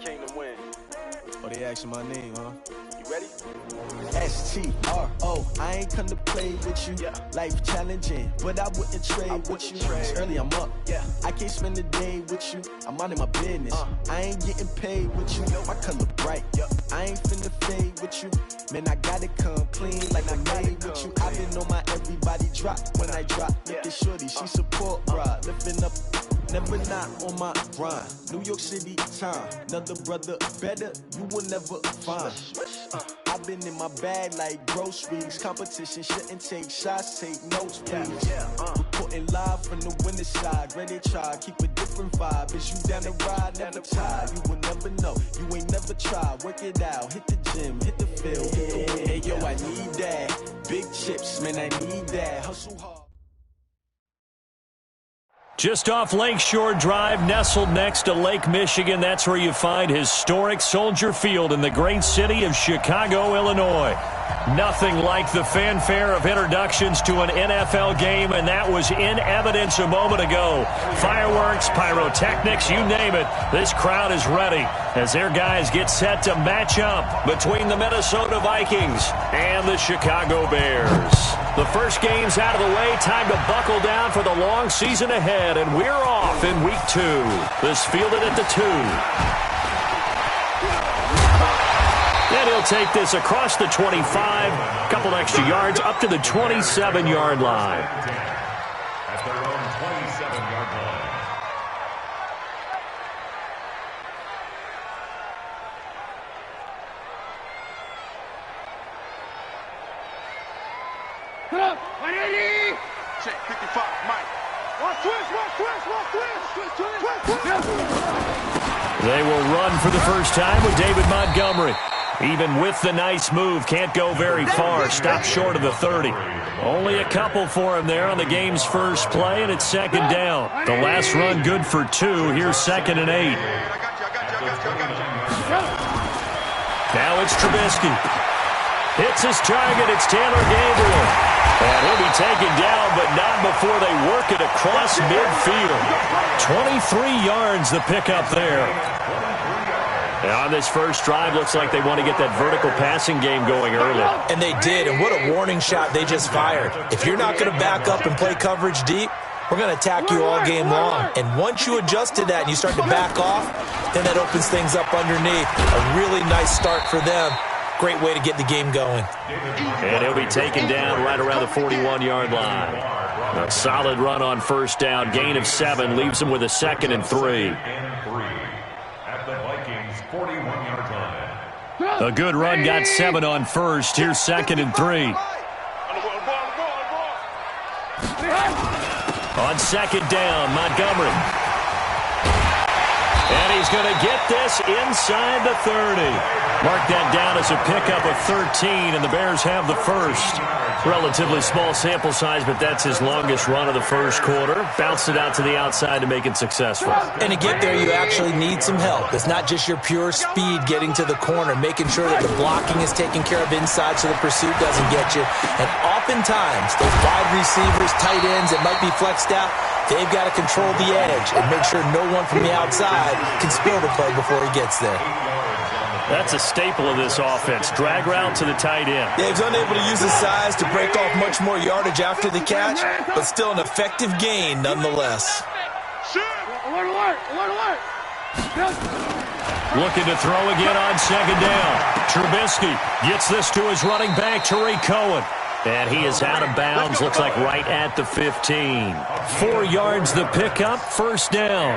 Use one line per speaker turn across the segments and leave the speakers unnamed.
came to win.
Oh, they asking my name, huh?
You ready?
S-T-R-O, I ain't come to play with you. Life challenging, but I wouldn't trade with you. It's early, I'm up. I can't spend the day with you. I'm out in my business. I ain't getting paid with you. My color bright. I ain't finna fade with you. Man, I gotta come clean like I made with you. I've been on my everybody drop when I drop. Look at shorty, she support, bruh. Lifting up, never not on my grind. New York City time, another brother better, you will never find. I've been in my bag like groceries. Competition shouldn't take shots, take notes, please. Reporting live from the winning side. Ready to try, keep a different vibe. Is you down the ride, never tired. You will never know, you ain't never tried. Work it out, hit the gym, hit the field. Hey yo, I need that. Big chips, man, I need that. Hustle hard.
Just off Lakeshore Drive, nestled next to Lake Michigan, that's where you find historic Soldier Field in the great city of Chicago, Illinois. Nothing like the fanfare of introductions to an NFL game, and that was in evidence a moment ago. Fireworks, pyrotechnics, you name it. This crowd is ready as their guys get set to match up between the Minnesota Vikings and the Chicago Bears. The first game's out of the way. Time to buckle down for the long season ahead, and we're off in week 2. This fielded at the 2. And he'll take this across the 25, a couple extra yards up to the 27-yard line.
At their own 27-yard line.
Put up, 180.
Check 55, Mike.
Watch twist.
They will run for the first time with David Montgomery. Even with the nice move, can't go very far. Stopped short of the 30. Only a couple for him there on the game's first play, and it's second down. The last run good for 2. Here's 2nd and 8. Now it's Trubisky. Hits his target. It's Taylor Gabriel. And he'll be taken down, but not before they work it across midfield. 23 yards the pickup there. And on this first drive, looks like they want to get that vertical passing game going early.
And they did, and what a warning shot they just fired. If you're not going to back up and play coverage deep, we're going to attack you all game long. And once you adjust to that and you start to back off, then that opens things up underneath. A really nice start for them. Great way to get the game going.
And he'll be taken down right around the 41-yard line. A solid run on first down. Gain of 7 leaves him with a 2nd and 3.
At the Vikings' 41-yard line.
A good run got 7 on first. Here's 2nd and 3. On 2nd down, Montgomery. And he's going to get this inside the 30. Mark that down as a pickup of 13, and the Bears have the first. Relatively small sample size, but that's his longest run of the first quarter. Bounced it out to the outside to make it successful.
And to get there, you actually need some help. It's not just your pure speed getting to the corner, making sure that the blocking is taken care of inside so the pursuit doesn't get you. And oftentimes, those wide receivers, tight ends that might be flexed out, they've got to control the edge and make sure no one from the outside can spill the play before he gets there.
That's a staple of this offense. Drag route to the tight end.
Yeah, he's unable to use his size to break off much more yardage after the catch, but still an effective gain nonetheless.
Looking to throw again on 2nd down. Trubisky gets this to his running back, Tariq Cohen. And he is out of bounds, looks like right at the 15. 4 yards the pickup, first down.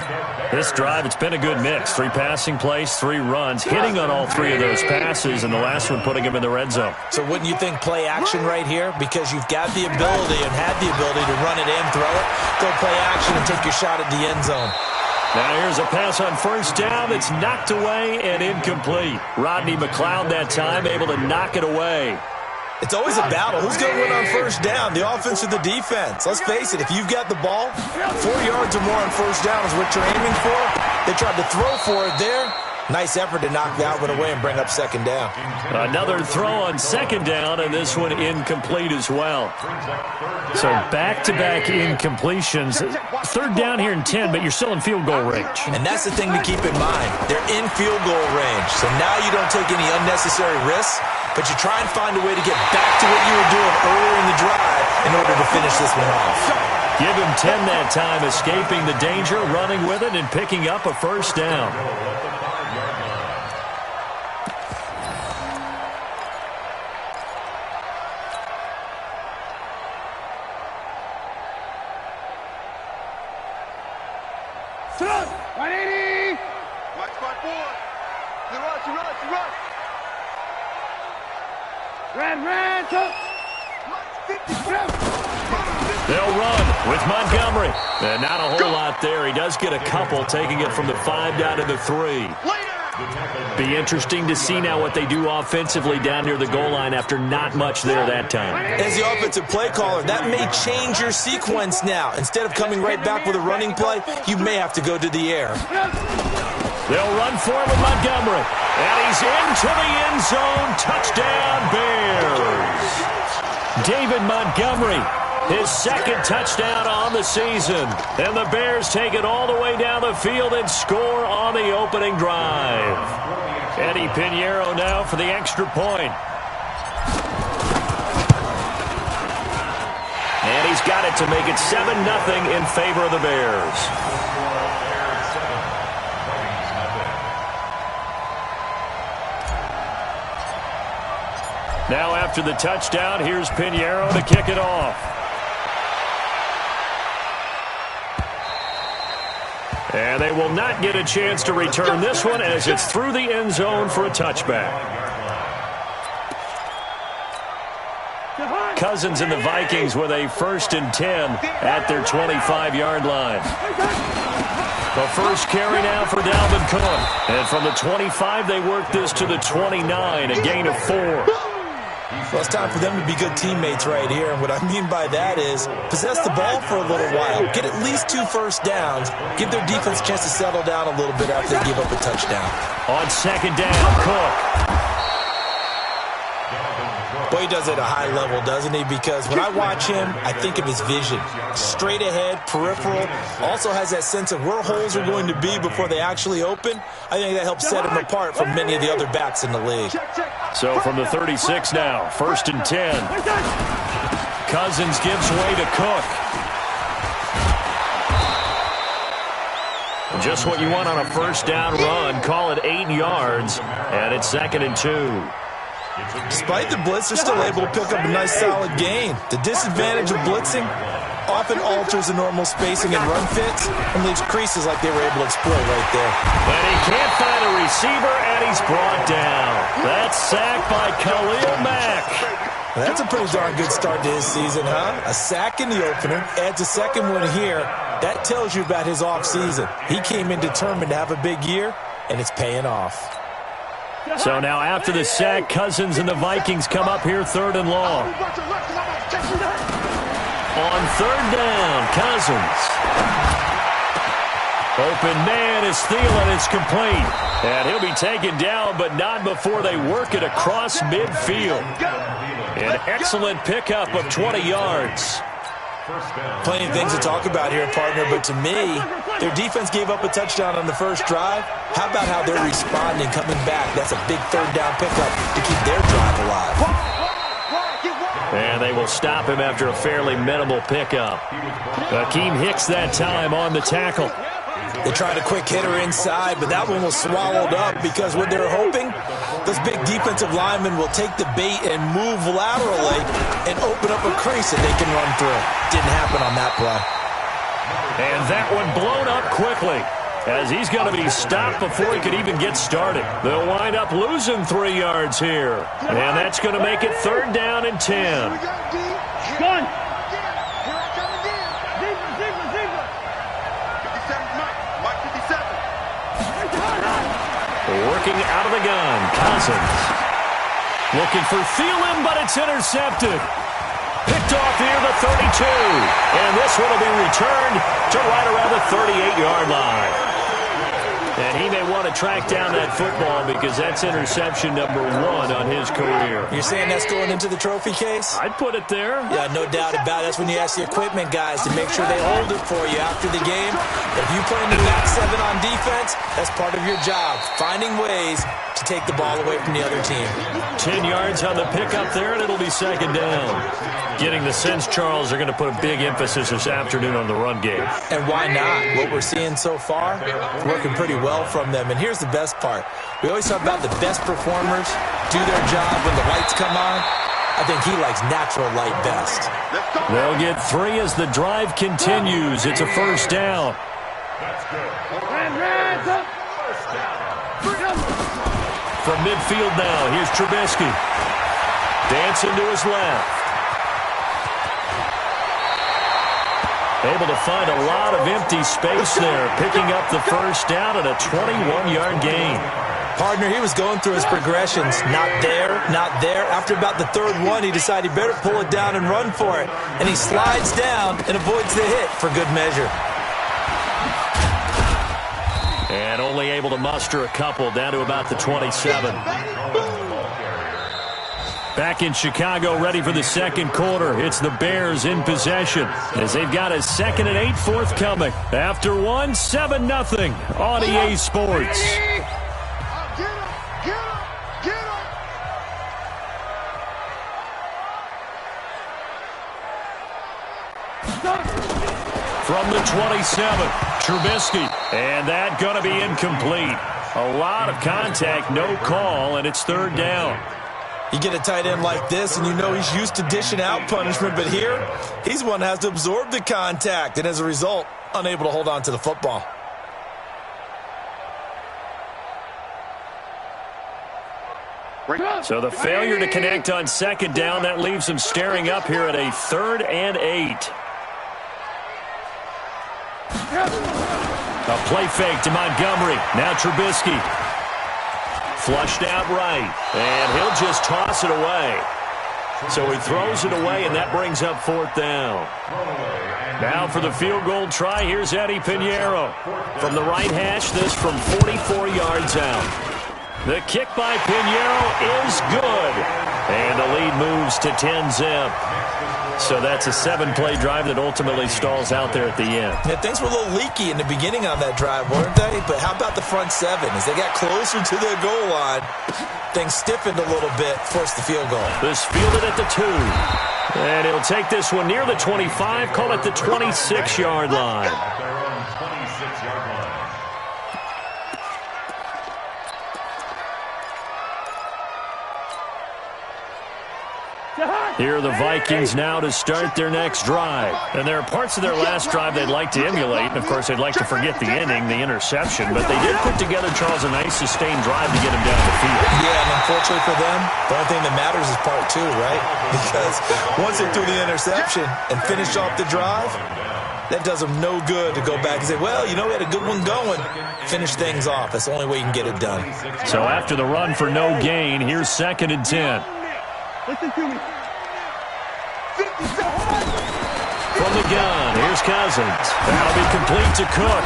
This drive, it's been a good mix. 3 passing plays, 3 runs, hitting on all 3 of those passes, and the last one putting him in the red zone.
So wouldn't you think play action right here? Because you've got the ability and had the ability to run it and throw it. Go play action and take your shot at the end zone.
Now here's a pass on first down. It's knocked away and incomplete. Rodney McLeod that time able to knock it away.
It's always a battle. Who's going to win on first down, the offense or the defense? Let's face it, if you've got the ball, 4 yards or more on first down is what you're aiming for. They tried to throw for it there. Nice effort to knock that one away and bring up second down.
Another throw on second down, and this one incomplete as well. So back-to-back incompletions. Third down here and 10, but you're still in field goal range.
And that's the thing to keep in mind. They're in field goal range. So now you don't take any unnecessary risks, but you try and find a way to get back to what you were doing earlier in the drive in order to finish this one off.
Give him 10 that time, escaping the danger, running with it, and picking up a first down.
Run! 180!
Mike spot forward. You rush.
Red, up!
Mike 50.
They'll run with Montgomery. And not a whole lot there. He does get a couple, taking it from the 5 down to the 3. Be interesting to see now what they do offensively down near the goal line after not much there that time.
As the offensive play caller, that may change your sequence now. Instead of coming right back with a running play, you may have to go to the air.
They'll run for him with Montgomery. And he's into the end zone. Touchdown, Bears. David Montgomery, his second touchdown on the season. And the Bears take it all the way down the field and score on the opening drive. Eddie Pinheiro now for the extra point. And he's got it to make it 7-0 in favor of the Bears. Now after the touchdown, here's Pinheiro to kick it off. And they will not get a chance to return this one as it's through the end zone for a touchback. Cousins and the Vikings with a 1st and 10 at their 25-yard line. The first carry now for Dalvin Cook. And from the 25, they work this to the 29, a gain of 4.
Well, it's time for them to be good teammates right here. And what I mean by that is possess the ball for a little while. Get at least 2 first downs. Give their defense a chance to settle down a little bit after they give up a touchdown.
On second down, Cook.
Boy, he does it at a high level, doesn't he? Because when I watch him, I think of his vision. Straight ahead, peripheral. Also has that sense of where holes are going to be before they actually open. I think that helps set him apart from many of the other backs in the league.
So from the 36 now, 1st and 10. Cousins gives way to Cook. Just what you want on a first down run. Call it 8 yards, and it's 2nd and 2.
Despite the blitz, they're still able to pick up a nice solid gain. The disadvantage of blitzing often alters the normal spacing and run fits and leaves creases like they were able to exploit right there.
And he can't find a receiver, and he's brought down. That's sacked by Khalil Mack.
That's a pretty darn good start to his season, huh? A sack in the opener, adds a second one here. That tells you about his offseason. He came in determined to have a big year, and it's paying off.
So now after the sack, Cousins and the Vikings come up here 3rd and long. On 3rd down, Cousins. Open man is Thielen. It's complete. And he'll be taken down, but not before they work it across midfield. An excellent pickup of 20 yards.
Plenty of things to talk about here, partner, but to me, their defense gave up a touchdown on the first drive. How about how they're responding, coming back? That's a big 3rd down pickup to keep their drive alive.
And they will stop him after a fairly minimal pickup. Akeem Hicks that time on the tackle.
They tried a quick hitter inside, but that one was swallowed up because what they're hoping, those big defensive linemen will take the bait and move laterally and open up a crease that they can run through. Didn't happen on that play.
And that one blown up quickly as he's going to be stopped before he could even get started. They'll wind up losing 3 yards here. And that's going to make it 3rd down and 10.
Gun!
Working out of the gun, Cousins. Looking for Thielen, but it's intercepted. Picked off here, the 32. And this one will be returned to right around the 38-yard line. And he may want to track down that football because that's interception number 1 on his career.
You're saying that's going into the trophy case?
I'd put it there.
Yeah, no doubt about it. That's when you ask the equipment guys to make sure they hold it for you after the game. If you play in the back 7 on defense, that's part of your job, finding ways to take the ball away from the other team.
10 yards on the pickup there, and it'll be second down. Getting the sense, Charles, are going to put a big emphasis this afternoon on the run game.
And why not? What we're seeing so far, working pretty well from them. And here's the best part. We always talk about the best performers do their job when the lights come on. I think he likes natural light best.
They'll get 3 as the drive continues. It's a first down. From midfield now, here's Trubisky. Dancing to his left. Able to find a lot of empty space there, picking up the first down at a 21-yard gain.
Partner, he was going through his progressions. Not there, not there. After about the third one, he decided he better pull it down and run for it. And he slides down and avoids the hit for good measure.
And only able to muster a couple down to about the 27. Back in Chicago, ready for the second quarter. It's the Bears in possession as they've got a 2nd and 8 forthcoming. After 1, 7-0 on EA Sports. From the 27, Trubisky, and that going to be incomplete. A lot of contact, no call, and it's third down.
You get a tight end like this, and you know he's used to dishing out punishment, but here, he's one that has to absorb the contact, and as a result, unable to hold on to the football.
So the failure to connect on second down, that leaves him staring up here at a 3rd and 8. A play fake to Montgomery. Now Trubisky. Flushed out right. And he'll just toss it away. So he throws it away, and that brings up 4th down. Now for the field goal try, here's Eddie Pinheiro. From the right hash, this from 44 yards out. The kick by Pinheiro is good. And the lead moves to 10-zip. So that's a 7-play drive that ultimately stalls out there at the end.
Yeah, things were a little leaky in the beginning on that drive, weren't they? But how about the front 7? As they got closer to their goal line, things stiffened a little bit, forced the field goal.
This fielded at the 2. And he'll take this one near the 25, call it the 26-yard line. Here are the Vikings now to start their next drive. And there are parts of their last drive they'd like to emulate. And, of course, they'd like to forget the ending, the interception. But they did put together, Charles, a nice sustained drive to get him down the field.
Yeah, and unfortunately for them, the only thing that matters is part 2, right? Because once they threw the interception and finished off the drive, that does them no good to go back and say, well, you know, we had a good one going. Finish things off. That's the only way you can get it done.
So after the run for no gain, here's 2nd and 10.
Listen to me.
From the gun, here's Cousins. That'll be complete to Cook.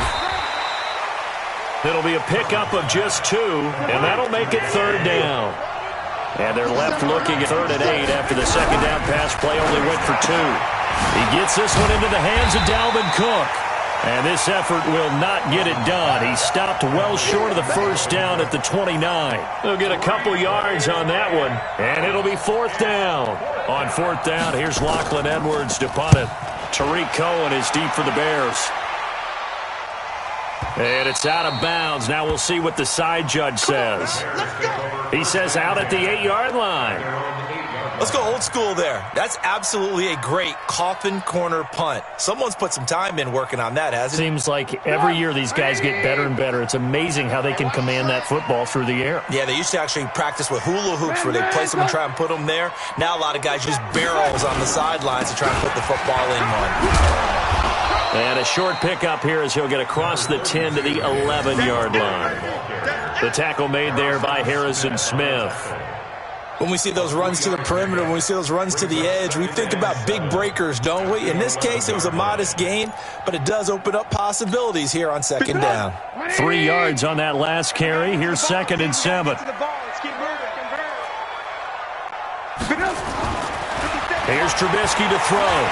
It'll be a pickup of just 2, and that'll make it 3rd down. And they're left looking at 3rd and 8 after the second down pass play only went for 2. He gets this one into the hands of Dalvin Cook. And this effort will not get it done. He stopped well short of the first down at the 29. They'll get a couple yards on that one, and it'll be 4th down. On 4th down, here's Lachlan Edwards to punt it. Tariq Cohen is deep for the Bears. And it's out of bounds. Now we'll see what the side judge says. He says out at the 8-yard line.
Let's go old school there. That's absolutely a great coffin corner punt. Someone's put some time in working on that, hasn't it?
Seems like every year these guys get better and better. It's amazing how they can command that football through the air.
Yeah, they used to actually practice with hula hoops where they place them and try and put them there. Now a lot of guys use barrels on the sidelines to try and put the football in one.
And a short pickup here as he'll get across the 10 to the 11-yard line. The tackle made there by Harrison Smith.
When we see those runs to the perimeter, when we see those runs to the edge, we think about big breakers, don't we? In this case, it was a modest gain, but it does open up possibilities here on second down.
3 yards on that last carry. Here's 2nd and 7. Here's Trubisky to throw.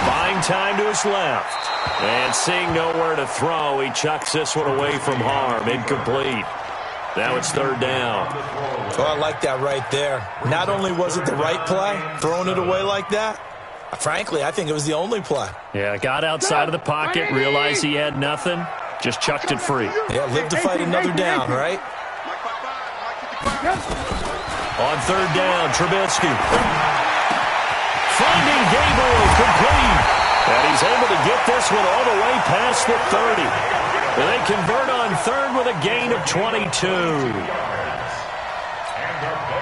Buying time to his left. And seeing nowhere to throw, he chucks this one away from harm. Incomplete. Now it's 3rd down.
Oh, I like that right there. Not only was it the right play, throwing it away like that, frankly, I think it was the only play.
Yeah, got outside of the pocket, realized he had nothing, just chucked it free.
Yeah, live to fight another down, right?
On 3rd down, Trubisky. Finding Gabriel, complete. And he's able to get this one all the way past the 30. And they convert on 3rd with a gain of 22.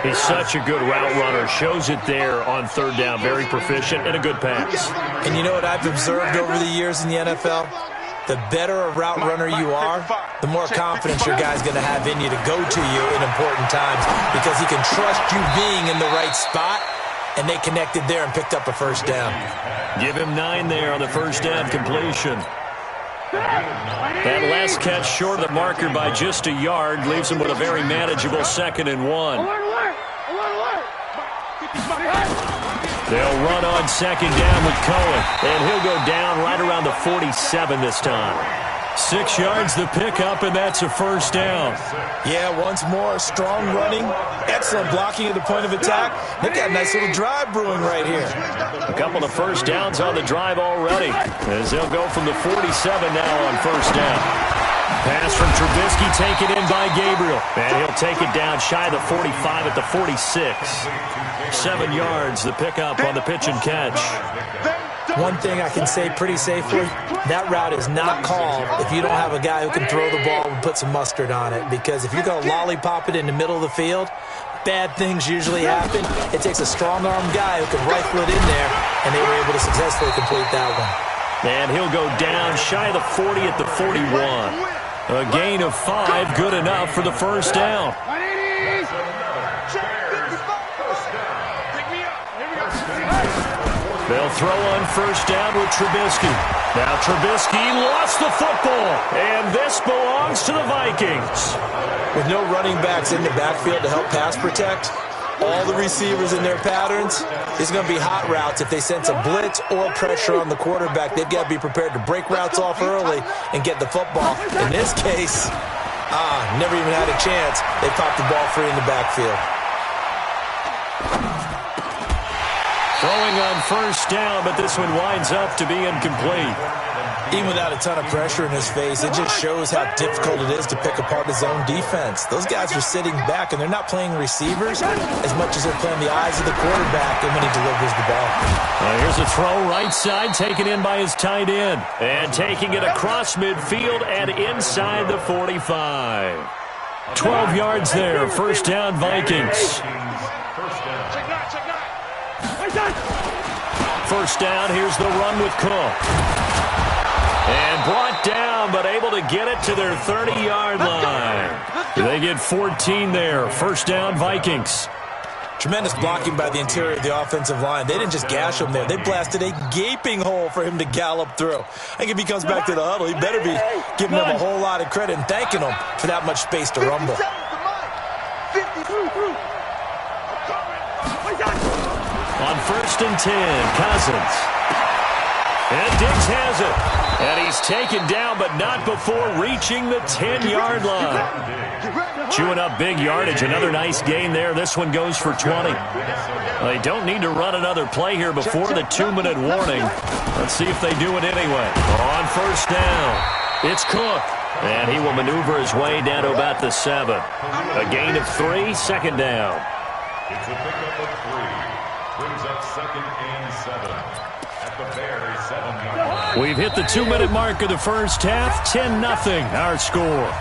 He's such a good route runner. Shows it there on 3rd down. Very proficient and a good pass.
And you know what I've observed over the years in the NFL? The better a route runner you are, the more confidence your guy's going to have in you to go to you in important times because he can trust you being in the right spot, and they connected there and picked up a 1st down.
Give him 9 there on the 1st down completion. That last catch short of the marker by just a yard leaves him with a very manageable 2nd and 1. They'll run on 2nd down with Cohen, and he'll go down right around the 47 this time. 6 yards the pickup, and that's a 1st down.
Yeah, once more, strong running, excellent blocking at the point of attack. They've got a nice little drive brewing right here.
A couple of 1st downs on the drive already, as they'll go from the 47 now on 1st down. Pass from Trubisky taken in by Gabriel, and he'll take it down shy of the 45 at the 46. 7 yards the pickup on the pitch and catch.
One thing I can say pretty safely, that route is not called if you don't have a guy who can throw the ball and put some mustard on it. Because if you're going to lollipop it in the middle of the field, bad things usually happen. It takes a strong-armed guy who can rifle it in there, and they were able to successfully complete that one.
And he'll go down shy of the 40 at the 41. A gain of 5, good enough for the 1st down. They'll throw on 1st down with Trubisky. Now Trubisky lost the football, and this belongs to the Vikings.
With no running backs in the backfield to help pass protect, all the receivers in their patterns, it's going to be hot routes. If they sense a blitz or pressure on the quarterback, they've got to be prepared to break routes off early and get the football. In this case, never even had a chance. They popped the ball free in the backfield.
Throwing on 1st down, but this one winds up to be incomplete.
Even without a ton of pressure in his face, it just shows how difficult it is to pick apart his own defense. Those guys are sitting back, and they're not playing receivers as much as they're playing the eyes of the quarterback and when he delivers the ball.
Here's a throw right side, taken in by his tight end. And taking it across midfield and inside the 45. 12 yards there, 1st down Vikings. 1st down, here's the run with Cook. And brought down, but able to get it to their 30-yard line. They get 14 there, 1st down Vikings.
Tremendous blocking by the interior of the offensive line. They didn't just gash him there. They blasted a gaping hole for him to gallop through. I think if he comes back to the huddle, he better be giving them a whole lot of credit and thanking them for that much space to rumble.
On 1st and 10, Cousins. And Diggs has it. And he's taken down, but not before reaching the 10-yard line. Chewing up big yardage. Another nice gain there. This one goes for 20. They don't need to run another play here before the 2-minute warning. Let's see if they do it anyway. On 1st down, it's Cook. And he will maneuver his way down to about the 7. A gain of 3, 2nd down.
It's a pickup of 3. Brings up 2nd and 7 at the very 7-yard line.
We've hit the 2-minute mark of the 1st half. 10-0 our score.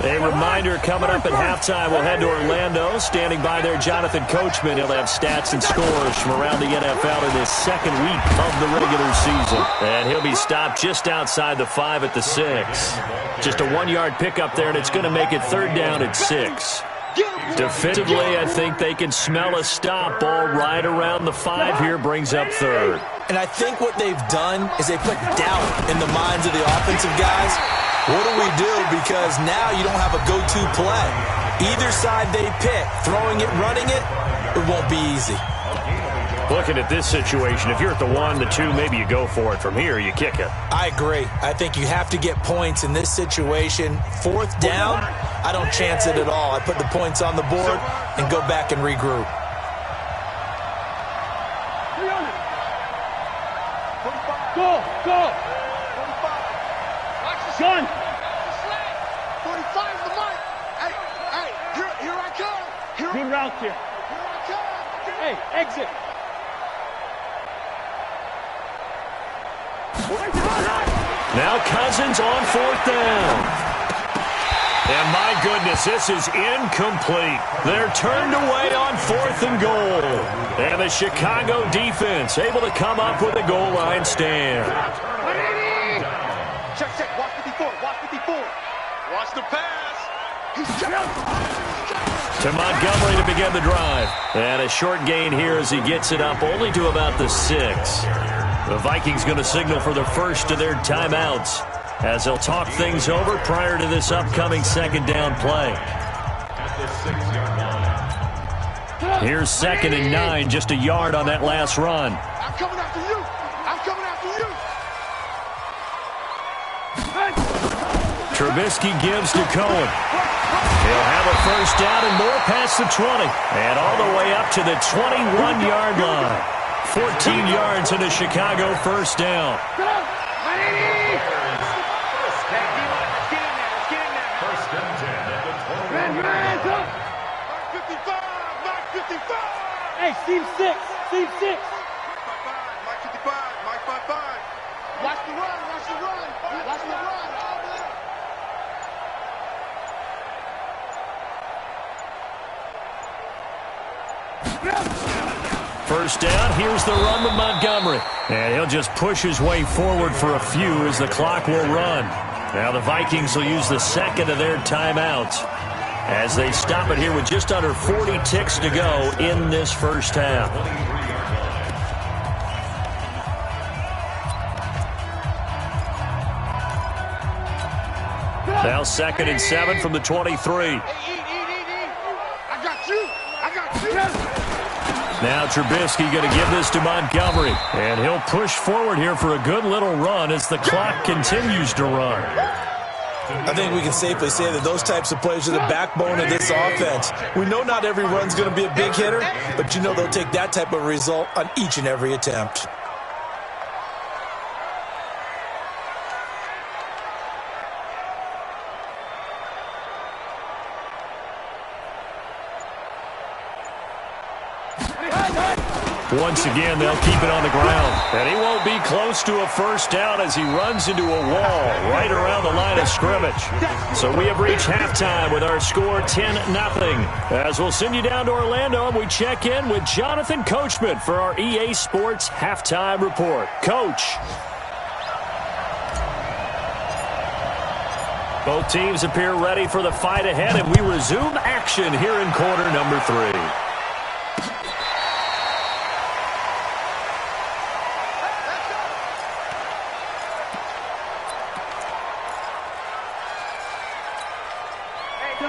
A reminder coming up at halftime, we'll head to Orlando. Standing by there, Jonathan Coachman. He'll have stats and scores from around the NFL in this second week of the regular season. And he'll be stopped just outside the 5 at the 6. Just a 1-yard pickup there, and it's going to make it 3rd down at 6. Defensively, I think they can smell a stop. Ball right around the 5 here, brings up 3rd.
And I think what they've done is they put doubt in the minds of the offensive guys. What do we do? Because now you don't have a go-to play. Either side they pick, throwing it, running it, it won't be easy.
Looking at this situation, if you're at the 1, the 2, maybe you go for it. From here, you kick it.
I agree. I think you have to get points in this situation. 4th down, I don't chance it at all. I put the points on the board and go back and regroup.
Go, go. Gun.
45 the mark. Hey, here I come.
Good route here.
Here I come.
Hey, exit.
Now Cousins on 4th down. And my goodness, this is incomplete. They're turned away on 4th and goal. And the Chicago defense able to come up with a goal line stand.
Check. Watch 54. Watch the pass. He's
To Montgomery to begin the drive. And a short gain here as he gets it up only to about the 6. The Vikings going to signal for the first of their timeouts as they'll talk things over prior to this upcoming 2nd down play. Here's 2nd and 9, just a yard on that last run.
I'm coming after you.
Trubisky gives to Cohen. He'll have a 1st down and more past the 20. And all the way up to the 21-yard line. 14 yards into Chicago 1st down.
Hey, Steve 6.
Mike 55. Watch the run.
First down, here's the run with Montgomery. And he'll just push his way forward for a few as the clock will run. Now the Vikings will use the 2nd of their timeouts as they stop it here with just under 40 ticks to go in this first half. Now 2nd and 7 from the 23.
I got you.
Now Trubisky going to give this to Montgomery. And he'll push forward here for a good little run as the clock continues to run.
I think we can safely say that those types of plays are the backbone of this offense. We know not every run's going to be a big hitter, but you know they'll take that type of result on each and every attempt.
Once again, they'll keep it on the ground. And he won't be close to a 1st down as he runs into a wall right around the line of scrimmage. So we have reached halftime with our score 10-0. As we'll send you down to Orlando and we check in with Jonathan Coachman for our EA Sports Halftime Report. Coach. Both teams appear ready for the fight ahead, and we resume action here in quarter number 3.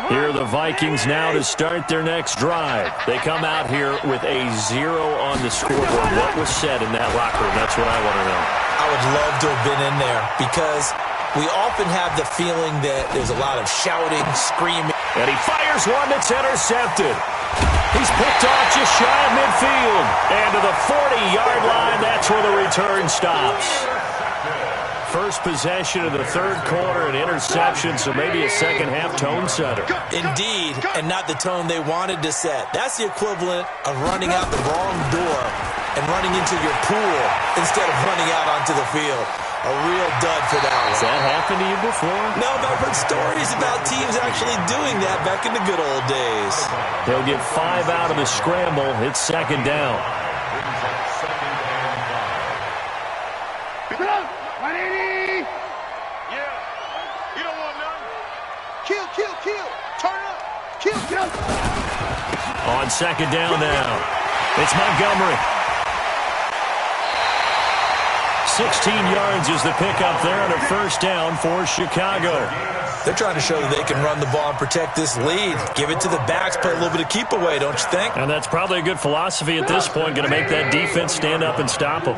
Here are the Vikings now to start their next drive. They come out here with a 0 on the scoreboard. What was said in that locker room? That's what I want to know.
I would love to have been in there because we often have the feeling that there's a lot of shouting, screaming.
And he fires one that's intercepted. He's picked off just shy of midfield. And to the 40-yard line, that's where the return stops. First possession of the 3rd quarter, an interception, so maybe a second-half tone setter.
Indeed, and not the tone they wanted to set. That's the equivalent of running out the wrong door and running into your pool instead of running out onto the field. A real dud for that one.
Has that happened to you before?
No, but I've heard stories about teams actually doing that back in the good old days.
They'll get 5 out of the scramble. It's second down. On second down now, it's Montgomery. 16 yards is the pickup there on a first down for Chicago.
They're trying to show that they can run the ball and protect this lead. Give it to the backs, put a little bit of keep away, don't you think?
And that's probably a good philosophy at this point, going to make that defense stand up and stop them.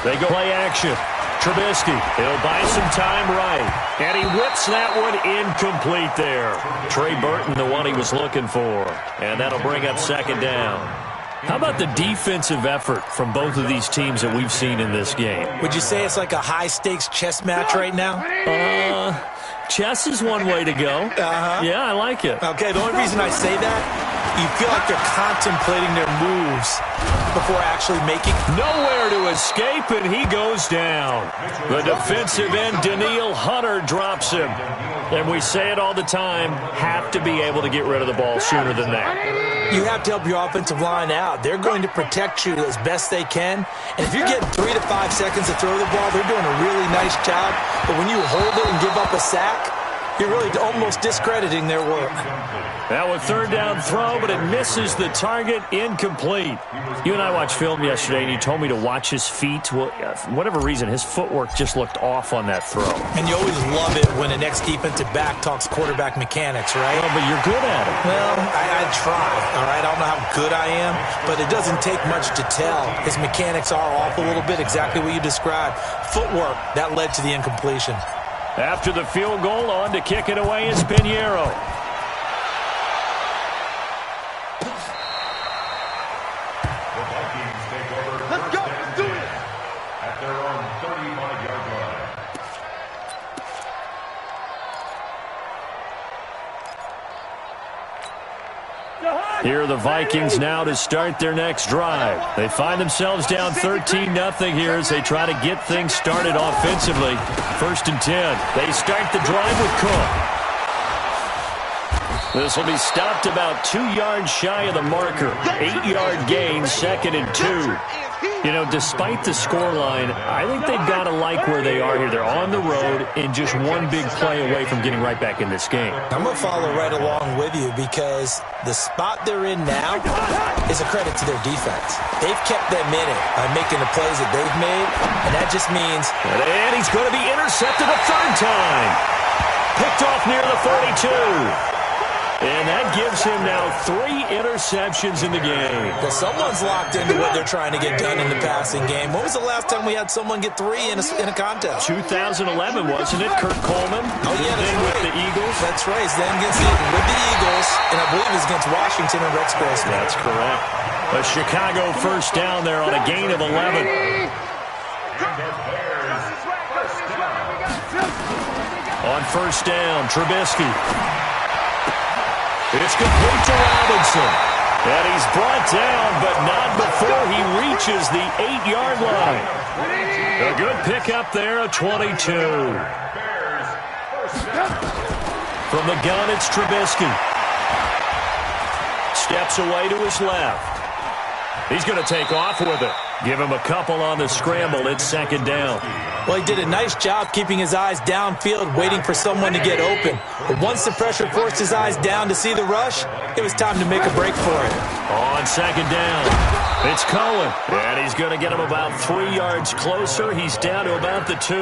They go play action. Trubisky, he'll buy some time right. And he whips that one incomplete there. Trey Burton, the one he was looking for. And that'll bring up second down. How about the defensive effort from both of these teams that we've seen in this game?
Would you say it's like a high-stakes chess match right now?
Chess is one way to go. Yeah, I like it.
Okay, the only reason I say that, you feel like they're contemplating their moves before actually making.
Nowhere to escape, and he goes down. The defensive end, Danielle Hunter, drops him. And we say it all the time, have to be able to get rid of the ball sooner than that.
You have to help your offensive line out. They're going to protect you as best they can. And if you're getting 3 to 5 seconds to throw the ball, they're doing a really nice job. But when you hold it and give up a sack, you're really almost discrediting their work.
Now a third down throw, but it misses the target, incomplete. You and I watched film yesterday, and you told me to watch his feet. Well, for whatever reason, his footwork just looked off on that throw.
And you always love it when an ex-defensive back talks quarterback mechanics, right?
Well, but you're good at it.
Well, I try, all right? I don't know how good I am, but it doesn't take much to tell. His mechanics are off a little bit, exactly what you described. Footwork, that led to the incompletion.
After the field goal, on to kick it away is Pinheiro.
Let's go. Let's do it.
At their own 35-yard line.
Here are the Vikings now to start their next drive. They find themselves down 13-0 here as they try to get things started offensively. 1st and 10. They start the drive with Cook. This will be stopped about 2 yards shy of the marker. 8-yard gain, 2nd and 2. You know, despite the scoreline, I think they've got to like where they are here. They're on the road and just one big play away from getting right back in this game.
I'm going to follow right along with you because the spot they're in now is a credit to their defense. They've kept them in it by making the plays that they've made, and that just means...
And he's going to be intercepted a 3rd time. Picked off near the 42. And that gives him now 3 interceptions in the game.
Well, someone's locked into what they're trying to get done in the passing game. When was the last time we had someone get 3 in a contest?
2011, wasn't it? Kurt Coleman.
Oh, yeah, that's right.
With the Eagles.
That's right. It's then with the Eagles, and I believe it's against Washington and Rex Grossman.
That's correct. A Chicago first down there on a gain of 11. On first down, Trubisky. It's complete to Robinson. And he's brought down, but not before he reaches the 8-yard line. A good pickup there, a 22. From the gun, it's Trubisky. Steps away to his left. He's going to take off with it. Give him a couple on the scramble. It's 2nd down.
Well, he did a nice job keeping his eyes downfield, waiting for someone to get open. But once the pressure forced his eyes down to see the rush, it was time to make a break for it.
On 2nd down, it's Cohen. And he's going to get him about 3 yards closer. He's down to about the 2.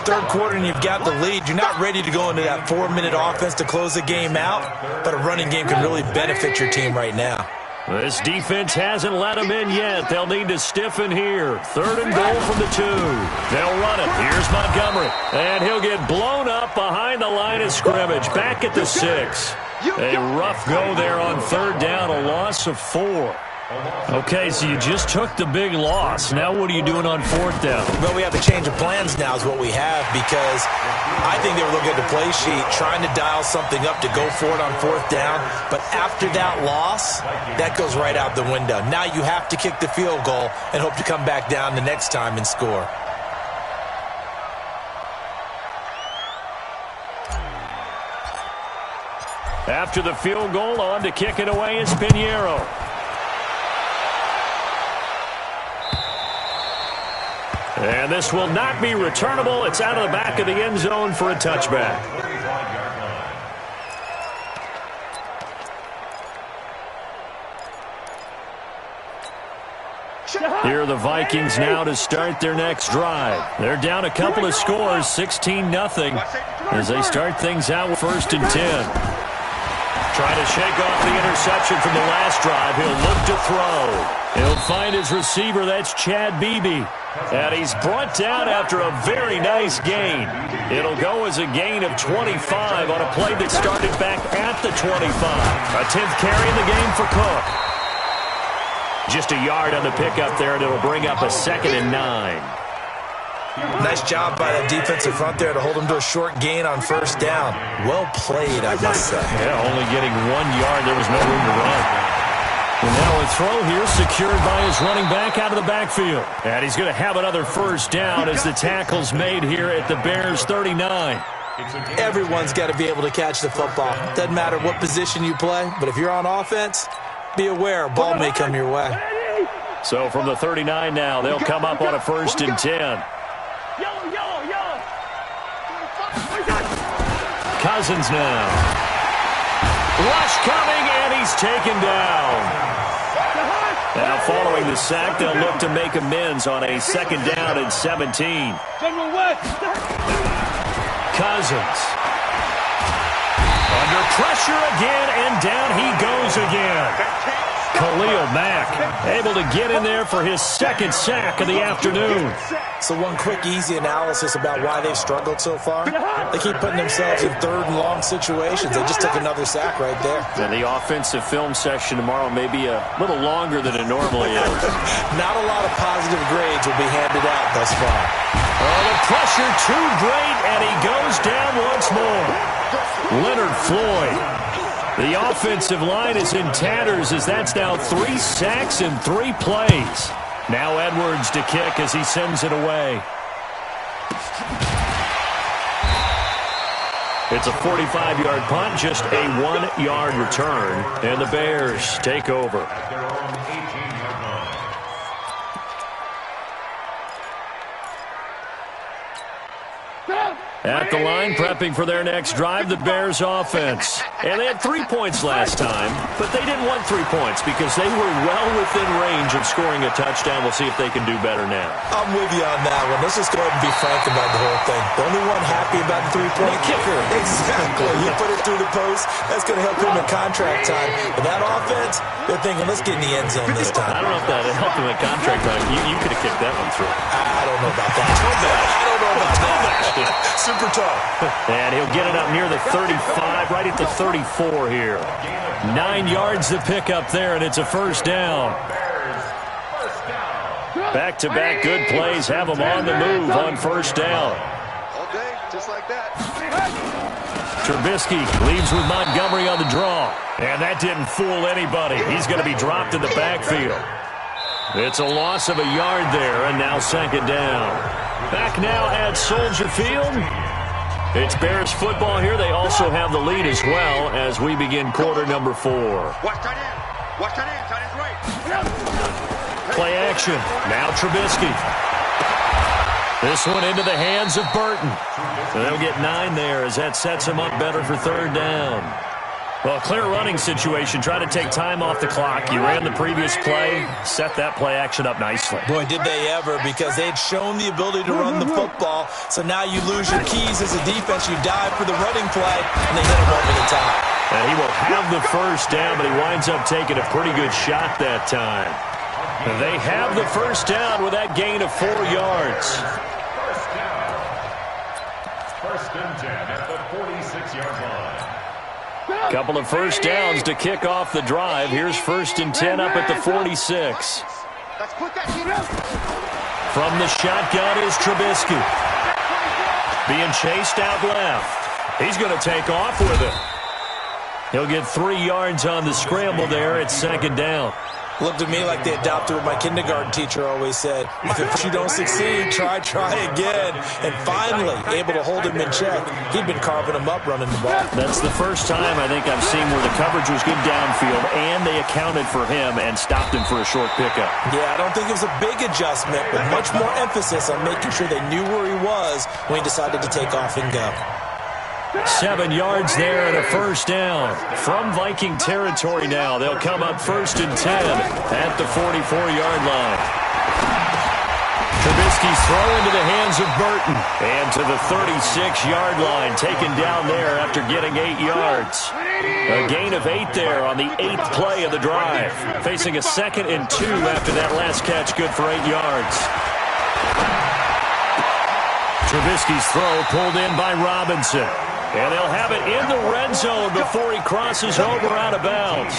3rd quarter and you've got the lead. You're not ready to go into that 4-minute offense to close the game out, but a running game can really benefit your team right now.
This defense hasn't let him in yet. They'll need to stiffen here. 3rd and goal from the 2. They'll run it. Here's Montgomery. And he'll get blown up behind the line of scrimmage. Back at the 6. A rough go there on 3rd down, a loss of 4. Okay, so you just took the big loss. Now what are you doing on fourth down?
Well, we have a change of plans now is what we have, because I think they were looking at the play sheet, trying to dial something up to go for it on fourth down. But after that loss, that goes right out the window. Now you have to kick the field goal and hope to come back down the next time and score.
After the field goal, on to kick it away is Pinheiro. And this will not be returnable. It's out of the back of the end zone for a touchback. Here are the Vikings now to start their next drive. They're down a couple of scores, 16-0, as they start things out with 1st and 10. Trying to shake off the interception from the last drive. He'll look to throw. He'll find his receiver. That's Chad Beebe. And he's brought down after a very nice gain. It'll go as a gain of 25 on a play that started back at the 25. A 10th carry in the game for Cook. Just a yard on the pickup there, and it'll bring up a 2nd and 9.
Nice job by the defensive front there to hold him to a short gain on 1st down. Well played, I must say.
Yeah, only getting 1 yard. There was no room to run. And now a throw here secured by his running back out of the backfield. And he's going to have another 1st down as the tackle's made here at the Bears' 39.
Everyone's got to be able to catch the football. Doesn't matter what position you play, but if you're on offense, be aware a ball may come your way.
So from the 39 now, they'll come up on a 1st and 10. Cousins now. Rush coming, and he's taken down. Now following the sack, they'll look to make amends on a 2nd down and 17. Cousins. Under pressure again, and down he goes again. Khalil Mack able to get in there for his 2nd sack of the afternoon.
So one quick, easy analysis about why they've struggled so far. They keep putting themselves in 3rd and long situations. They just took another sack right there.
And the offensive film session tomorrow may be a little longer than it normally is.
Not a lot of positive grades will be handed out thus far.
Oh, the pressure too great, and he goes down once more. Leonard Floyd. The offensive line is in tatters, as that's now 3 sacks in 3 plays. Now Edwards to kick as he sends it away. It's a 45-yard punt, just a 1-yard return, and the Bears take over. At the line, prepping for their next drive, the Bears offense. And they had 3 points last time, but they didn't want 3 points because they were well within range of scoring a touchdown. We'll see if they can do better now.
I'm with you on that one. Let's just go ahead and be frank about the whole thing. The only one happy about the 3-point kicker. Exactly. You put it through the post, that's going to help him in contract time. But that offense, they're thinking, let's get in the end zone this time.
I don't know if that helped him in contract time. You could have kicked that one through.
I don't know about that. I don't know about that. Super tough.
And he'll get it up near the 35, right at the 34 here. 9 yards to pick up there, and it's a 1st down. Back-to-back good plays have them on the move on 1st down.
All day, just like that.
Trubisky leaves with Montgomery on the draw. And that didn't fool anybody. He's going to be dropped in the backfield. It's a loss of a yard there, and now 2nd down. Back now at Soldier Field. It's Bears football here. They also have the lead as well as we begin quarter number 4.
Watch tight end. Watch tight end. Tight end's right.
Play action. Now Trubisky. This one into the hands of Burton. So they'll get 9 there as that sets him up better for 3rd down. Well, clear running situation. Try to take time off the clock. You ran the previous play, set that play action up nicely.
Boy, did they ever, because they had shown the ability to run the football. So now you lose your keys as a defense. You dive for the running play, and they hit him over the top.
And he will have the 1st down, but he winds up taking a pretty good shot that time. They have the 1st down with that gain of 4 yards.
1st down. 1st and 10 at the 46-yard line.
Couple of first downs to kick off the drive. Here's 1st and 10 up at the 46. From the shotgun is Trubisky. Being chased out left. He's going to take off with it. He'll get 3 yards on the scramble there at 2nd down.
Looked to me like they adopted what my kindergarten teacher always said. If you don't succeed, try again. And finally, able to hold him in check. He'd been carving him up running the ball.
That's the first time I think I've seen where the coverage was good downfield, and they accounted for him and stopped him for a short pickup.
Yeah, I don't think it was a big adjustment, but much more emphasis on making sure they knew where he was when he decided to take off and go.
7 yards there and a 1st down. From Viking territory now, they'll come up 1st and 10 at the 44-yard line. Trubisky's throw into the hands of Burton. And to the 36-yard line, taken down there after getting 8 yards. A gain of 8 there on the 8th play of the drive. Facing a 2nd and 2 after that last catch, good for 8 yards. Trubisky's throw pulled in by Robinson. And they'll have it in the red zone before he crosses over out of bounds.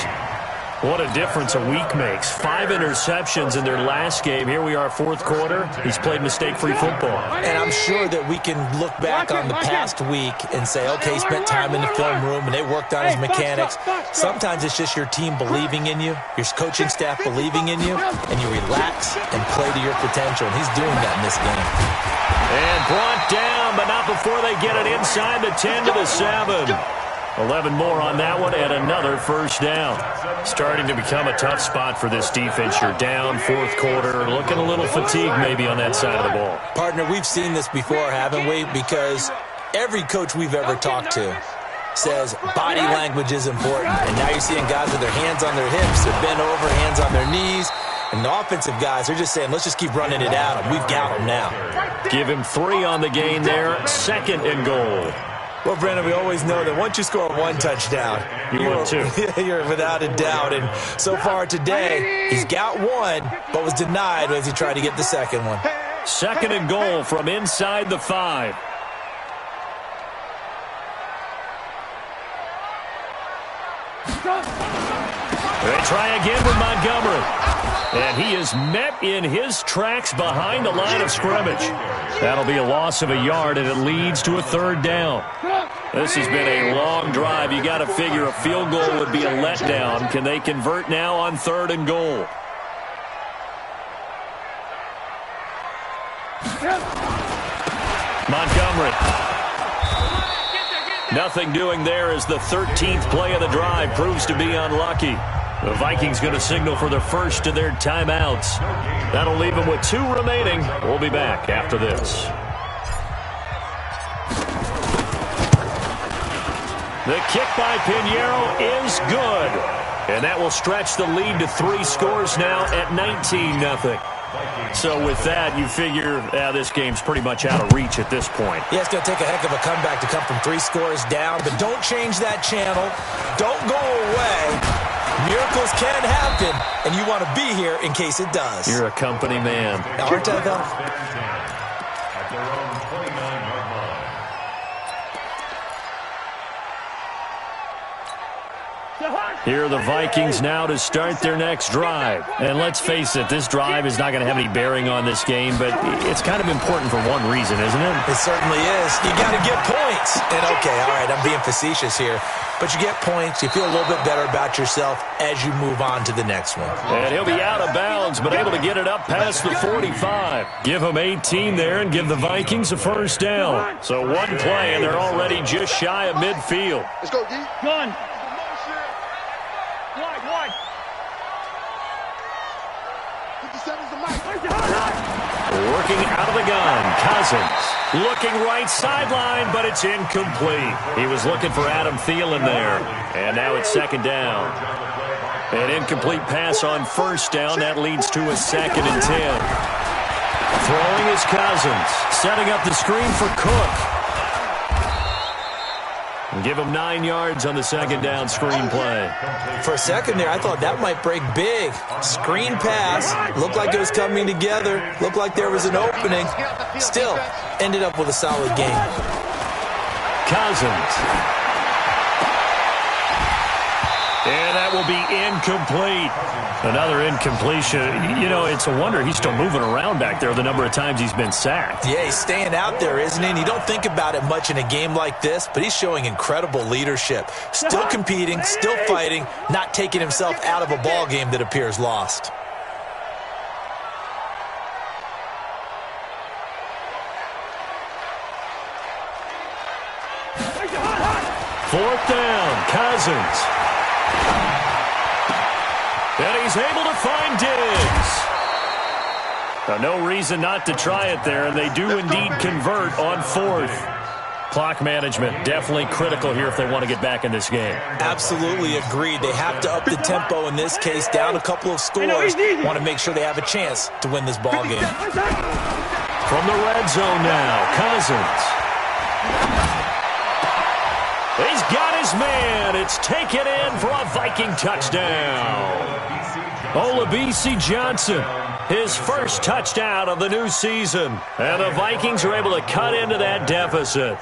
What a difference a week makes. 5 interceptions in their last game. Here we are, 4th quarter. He's played mistake-free football.
And I'm sure that we can look back on the past week and say, okay, he spent time in the film room and they worked on his mechanics. Sometimes it's just your team believing in you, your coaching staff believing in you, and you relax and play to your potential. And he's doing that in this game.
And brought down, but not before they get it inside the 10 to the 7. 11 more on that one and another 1st down. Starting to become a tough spot for this defense. You're down 4th quarter, looking a little fatigued maybe on that side of the ball.
Partner, we've seen this before, haven't we? Because every coach we've ever talked to says body language is important. And now you're seeing guys with their hands on their hips, they're bent over, hands on their knees. And the offensive guys are just saying, let's just keep running it out. We've got them now.
Give him 3 on the gain there. 2nd and goal.
Well, Brandon, we always know that once you score 1 touchdown, you're without a doubt. And so far today, he's got 1, but was denied as he tried to get the 2nd one.
2nd and goal from inside the 5. They try again with Montgomery. And he is met in his tracks behind the line of scrimmage. That'll be a loss of a yard, and it leads to a 3rd down. This has been a long drive. You got to figure a field goal would be a letdown. Can they convert now on 3rd and goal? Montgomery. Nothing doing there as the 13th play of the drive proves to be unlucky. The Vikings going to signal for their first of their timeouts. That'll leave them with 2 remaining. We'll be back after this. The kick by Pinheiro is good. And that will stretch the lead to 3 scores now at 19-0. So with that, you figure this game's pretty much out of reach at this point.
Yeah, it's going to take a heck of a comeback to come from 3 scores down. But don't change that channel. Don't go away. Miracles can happen, and you want to be here in case it does.
You're a company man.
Aren't I, though?
Here are the Vikings now to start their next drive. And let's face it, this drive is not going to have any bearing on this game, but it's kind of important for one reason, isn't it?
It certainly is. You got to get points. And, okay, all right, I'm being facetious here. But you get points, you feel a little bit better about yourself as you move on to the next one.
And he'll be out of bounds, but able to get it up past the 45. Give him 18 there and give the Vikings a 1st down. So 1 play, and they're already just shy of midfield.
Let's go, D.
Gun. Wide.
57's the mic.
Working out of the gun, Cousins. Looking right sideline, but it's incomplete. He was looking for Adam Thielen there. And now it's 2nd down. An incomplete pass on 1st down. That leads to a 2nd and 10. Throwing is Cousins. Setting up the screen for Cook. And give him 9 yards on the 2nd down screen play.
For a second there, I thought that might break big. Screen pass. Looked like it was coming together. Looked like there was an opening. Still, ended up with a solid game.
Cousins. will be incomplete. Another incompletion. You know, it's a wonder he's still moving around back there the number of times he's been sacked.
Yeah, he's staying out there, isn't he? And you don't think about it much in a game like this, but he's showing incredible leadership. Still competing, still fighting, not taking himself out of a ball game that appears lost.
Fourth down, Cousins. And he's able to find Diggs. No reason not to try it there, and they do indeed convert on fourth. Clock management definitely critical here if they want to get back in this game.
Absolutely agreed. They have to up the tempo in this case, down a couple of scores. Want to make sure they have a chance to win this ball game.
From the red zone now, Cousins. He's got his man. It's taken in for a Viking touchdown. Olabisi Johnson, his first touchdown of the new season. And the Vikings are able to cut into that deficit.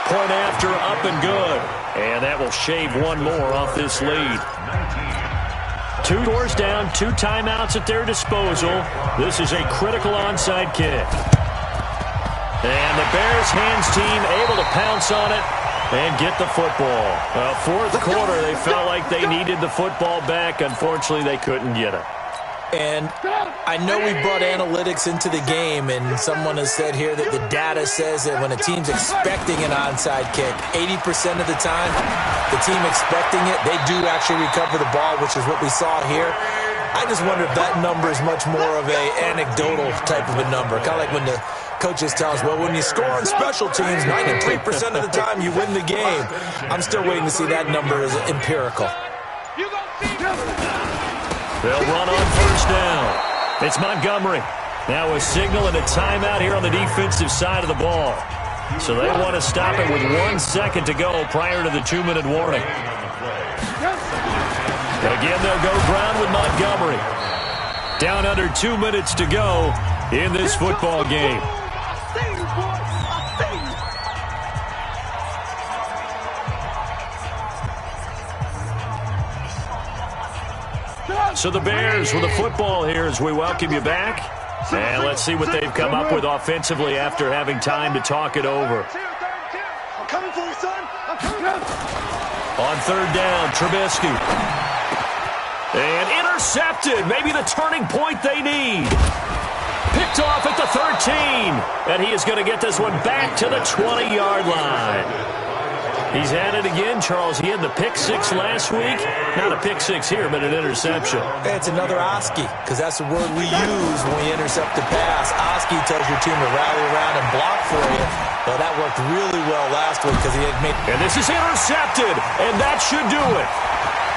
Point after, up and good. And that will shave one more off this lead. 2 doors down, 2 timeouts at their disposal. This is a critical onside kick. And the Bears hands team able to pounce on it and get the football. Fourth quarter, they felt like they needed the football back. Unfortunately, they couldn't get it.
And I know we brought analytics into the game, and someone has said here that the data says that when a team's expecting an onside kick, 80% of the time, the team expecting it, they do actually recover the ball, which is what we saw here. I just wonder if that number is much more of an anecdotal type of a number, kind of like when the coaches tell us, well, when you score on special teams, 93% of the time you win the game. I'm still waiting to see that number as empirical.
They'll run on first down. It's Montgomery. Now a signal and a timeout here on the defensive side of the ball. So they want to stop it with 1 second to go prior to the 2-minute warning. Again, they'll go ground with Montgomery. Down under 2 minutes to go in this football game. So the Bears with the football here as we welcome you back. And let's see what they've come up with offensively after having time to talk it over.
I'm coming for you, son. I'm coming.
On third down, Trubisky. And intercepted. Maybe the turning point they need. Picked off at the 13. And he is going to get this one back to the 20-yard line. He's had it again, Charles. He had the pick 6 last week. Not a pick 6 here, but an interception.
It's another Oski, because that's the word we use when we intercept a pass. Oski tells your team to rally around and block for you. Well, that worked really well last week because he had made...
And this is intercepted, and that should do it.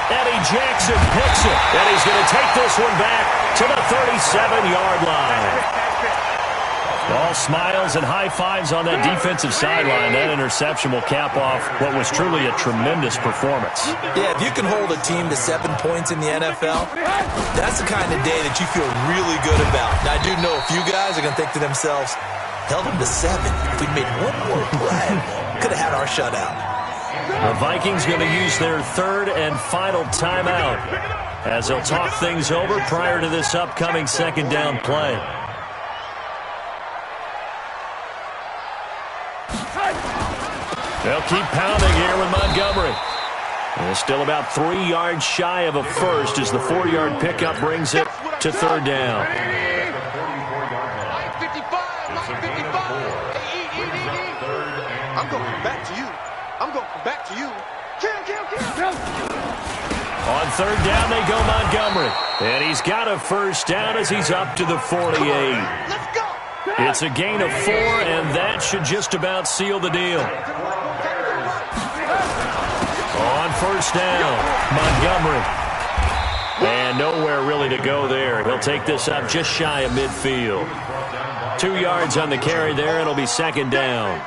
Eddie Jackson picks it, and he's going to take this one back to the 37-yard line. All smiles and high fives on that defensive sideline. That interception will cap off what was truly a tremendous performance.
Yeah, if you can hold a team to 7 points in the NFL, that's the kind of day that you feel really good about. Now, I do know a few guys are going to think to themselves, held them to 7. If we'd made one more play, could have had our shutout.
The Vikings going to use their third and final timeout as they'll talk things over prior to this upcoming second down play. They'll keep pounding here with Montgomery. And still about 3 yards shy of a first as the 4-yard pickup brings it to third down.
I'm going back to you. I'm going back to you. Kill.
On third down, they go Montgomery. And he's got a first down as he's up to the 48.
Let's go.
It's a gain of 4, and that should just about seal the deal. On first down, Montgomery. And nowhere really to go there. He'll take this up just shy of midfield. 2 yards on the carry there. It'll be second down.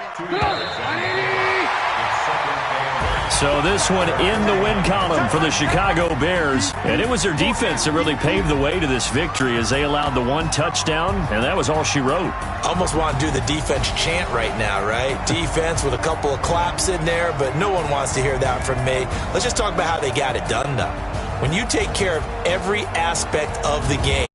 So this one in the win column for the Chicago Bears. And it was their defense that really paved the way to this victory as they allowed the one touchdown, and that was all she wrote.
Almost want to do the defense chant right now, right? Defense with a couple of claps in there, but no one wants to hear that from me. Let's just talk about how they got it done, though. When you take care of every aspect of the game,